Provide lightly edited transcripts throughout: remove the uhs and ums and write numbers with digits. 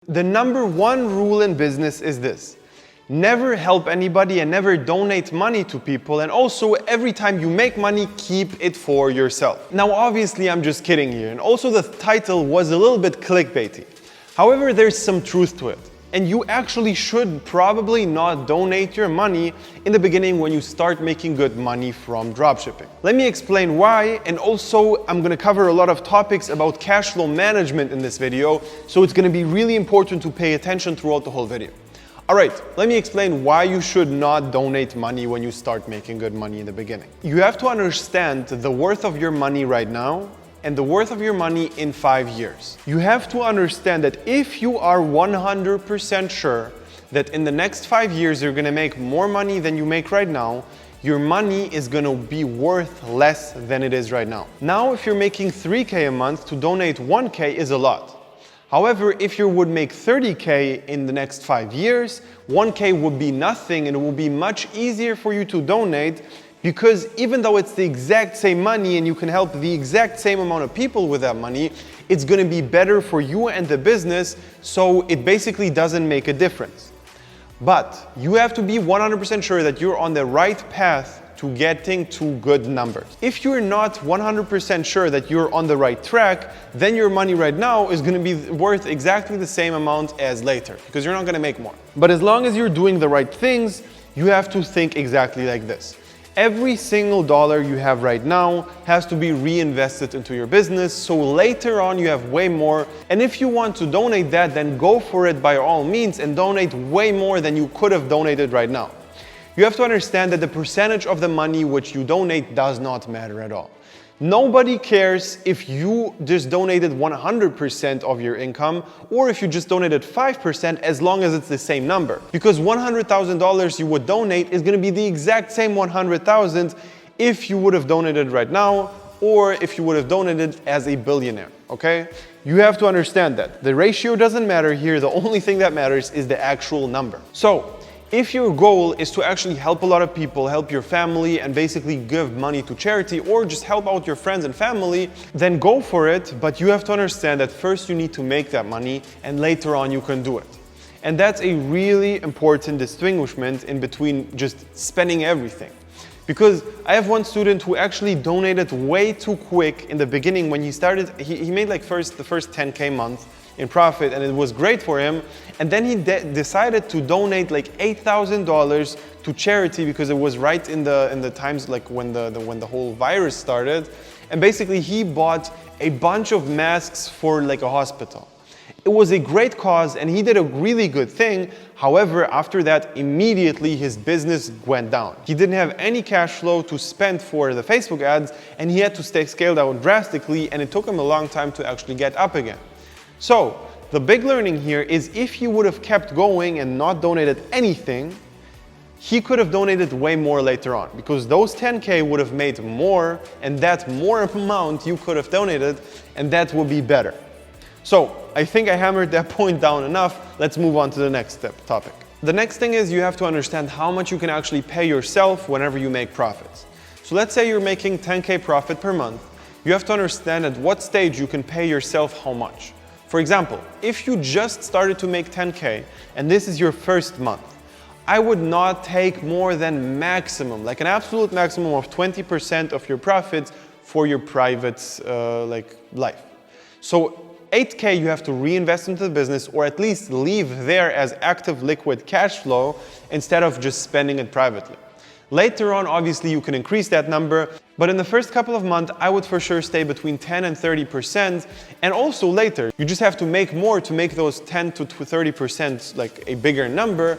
The number one rule in business is this: never help anybody and never donate money to people, and also every time you make money, keep it for yourself. Now obviously I'm just kidding here, and also the title was a little bit clickbaity. However, there's some truth to it. And you actually should probably not donate your money in the beginning when you start making good money from dropshipping. Let me explain why, and also I'm gonna cover a lot of topics about cash flow management in this video, so it's gonna be really important to pay attention throughout the whole video. Alright, let me explain why you should not donate money when you start making good money in the beginning. You have to understand the worth of your money right now and the worth of your money in 5 years. You have to understand that if you are 100% sure that in the next 5 years you're gonna make more money than you make right now, your money is gonna be worth less than it is right now. Now, if you're making 3K a month, to donate 1K is a lot. However, if you would make 30K in the next 5 years, 1K would be nothing, and it will be much easier for you to donate, because even though it's the exact same money and you can help the exact same amount of people with that money, it's gonna be better for you and the business, so it basically doesn't make a difference. But you have to be 100% sure that you're on the right path to getting to good numbers. If you're not 100% sure that you're on the right track, then your money right now is gonna be worth exactly the same amount as later, because you're not gonna make more. But as long as you're doing the right things, you have to think exactly like this. Every single dollar you have right now has to be reinvested into your business, so later on you have way more. And if you want to donate that, then go for it by all means and donate way more than you could have donated right now. You have to understand that the percentage of the money which you donate does not matter at all. Nobody cares if you just donated 100% of your income or if you just donated 5%, as long as it's the same number. Because $100,000 you would donate is going to be the exact same 100,000 if you would have donated right now or if you would have donated as a billionaire, okay? You have to understand that. The ratio doesn't matter here. The only thing that matters is the actual number. So, if your goal is to actually help a lot of people, help your family, and basically give money to charity, or just help out your friends and family, then go for it. But you have to understand that first you need to make that money, and later on you can do it. And that's a really important distinguishment in between just spending everything. Because I have one student who actually donated way too quick in the beginning when he started. He made like the first 10K month in profit, and it was great for him. And then he decided to donate like $8,000 to charity, because it was right in the times like when the whole virus started. And basically he bought a bunch of masks for like a hospital. It was a great cause and he did a really good thing. However, after that, immediately his business went down. He didn't have any cash flow to spend for the Facebook ads, and he had to scale down drastically, and it took him a long time to actually get up again. So, the big learning here is if he would have kept going and not donated anything, he could have donated way more later on, because those 10K would have made more, and that more amount you could have donated, and that would be better. So, I think I hammered that point down enough. Let's move on to the next topic. The next thing is you have to understand how much you can actually pay yourself whenever you make profits. So let's say you're making 10K profit per month. You have to understand at what stage you can pay yourself how much. For example, if you just started to make 10K and this is your first month, I would not take more than maximum, like an absolute maximum of 20% of your profits for your private life. So 8K you have to reinvest into the business, or at least leave there as active liquid cash flow instead of just spending it privately. Later on, obviously, you can increase that number, but in the first couple of months, I would for sure stay between 10 and 30%, and also later, you just have to make more to make those 10 to 30% like a bigger number,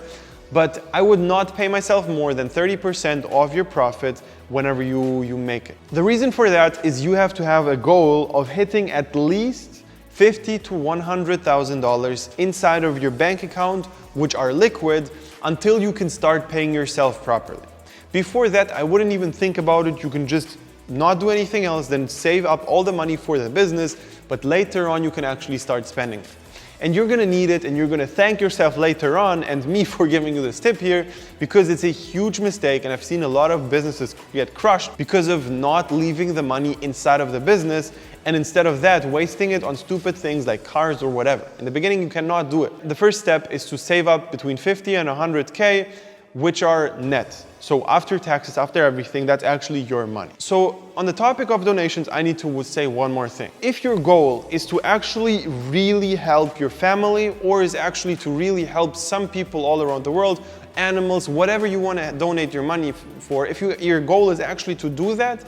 but I would not pay myself more than 30% of your profit whenever you make it. The reason for that is you have to have a goal of hitting at least $50,000 to $100,000 inside of your bank account, which are liquid, until you can start paying yourself properly. Before that, I wouldn't even think about it. You can just not do anything else, then save up all the money for the business, but later on you can actually start spending it. And you're gonna need it, and you're gonna thank yourself later on, and me for giving you this tip here, because it's a huge mistake, and I've seen a lot of businesses get crushed because of not leaving the money inside of the business and instead of that, wasting it on stupid things like cars or whatever. In the beginning, you cannot do it. The first step is to save up between 50 and 100K, which are net. So after taxes, after everything, that's actually your money. So on the topic of donations, I need to say one more thing. If your goal is to actually really help your family, or is actually to really help some people all around the world, animals, whatever you want to donate your money for, if your goal is actually to do that,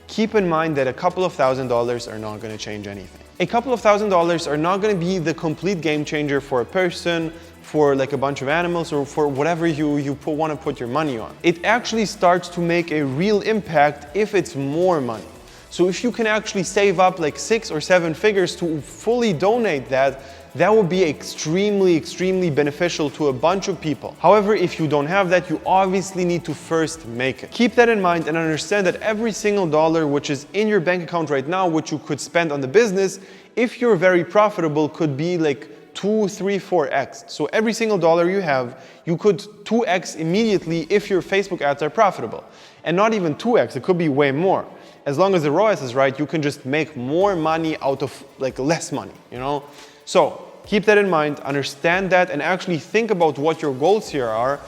keep in mind that a couple of $1,000s are not going to change anything. A couple of $1,000s are not going to be the complete game changer for a person, for like a bunch of animals, or for whatever you want to put your money on. It actually starts to make a real impact if it's more money. So if you can actually save up like 6 or 7 figures to fully donate that, that will be extremely beneficial to a bunch of people. However, if you don't have that, you obviously need to first make it. Keep that in mind and understand that every single dollar which is in your bank account right now, which you could spend on the business, if you're very profitable, could be like 2, 3, 4x. So every single dollar you have, you could 2x immediately if your Facebook ads are profitable. And not even 2x, it could be way more. As long as the ROAS is right, you can just make more money out of like less money, you know? So keep that in mind, understand that, and actually think about what your goals here are.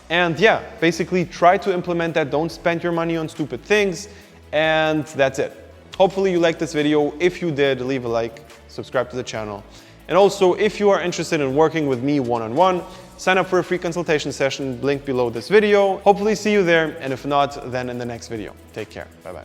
And yeah, basically try to implement that. Don't spend your money on stupid things. And that's it. Hopefully you liked this video. If you did, leave a like, subscribe to the channel. And also, if you are interested in working with me one-on-one, sign up for a free consultation session, link below this video. Hopefully see you there, and if not, then in the next video. Take care. Bye-bye.